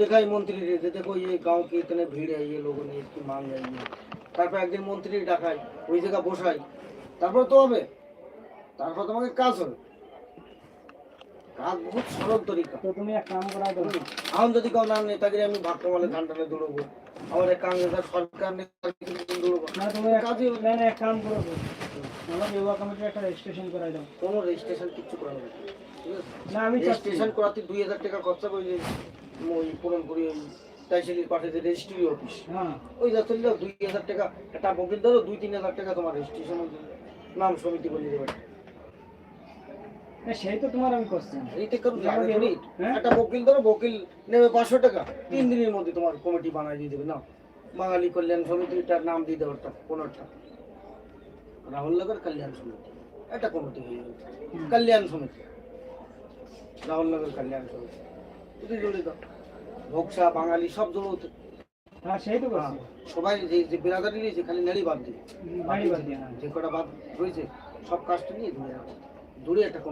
दिखाई मंत्री रे देखो ये गांव के इतने भीड़ है ये लोगों ने इसकी मांग है ये তারপর একদিন মন্ত্রী ডাকাই ওই জায়গা বসাই তারপর তো হবে তারপর তোমাকে কাজ হবে কাজ বহুত সরল তরিকা তো তুমি এক কাম করা দাও এখন যদি কাউ নাম নেতাগিরি আমি ভাগ কমালে ধান টানে দৌড়বো আমার এক কাঙ্গের সরকার নেতাগিরি দৌড়বো না তুমি কাজই হবে না এক কাম করো আমার যুবা কমিটির একটা রেজিস্ট্রেশন করাই দাও কোনো রেজিস্ট্রেশন কিছু করা হবে না, ঠিক আছে না আমি রেজিস্ট্রেশন করাতে 2000 টাকা খরচা করে যে ওই পূরণ করি তাইশালির পাশে যে রেজিস্ট্রি অফিস হ্যাঁ ওই যাচ্ছে 2000 টাকা একটা বকিল ধরো 2-3000 টাকা তোমার রেজিস্ট্রেশন নাম সমিতি করে দেবে না সেই তো তোমার আমি কোশ্চেন এইটা করুন লাগে তুমি হ্যাঁ? একটা বকিল ধরো বকিল নেবে 500 টাকা 3 দিনের মধ্যে তোমার কমিটি বানাই দিয়ে দেবে না বাঙালি কল্যাণ সমিতিটার নাম দিয়ে দেওয়ারটা কোনটা রাহুল নগর কল্যাণ সমিতি এটা কমিটি হয়ে গেল কল্যাণ সমিতি রাহুল নগর কল্যাণ সমিতি যদি জড়ে দাও ভোক্সা বাঙালি সব জড়ো হ্যাঁ সেই তো কোশ্চেন সবাই যে যে বিরাদারি রয়েছে খালি নেড়ি বাদ দিয়ে বাড়ি বাদ দিয়ে যে কটা বাদ রয়েছে সব কাজটা নিয়ে দূরে একটা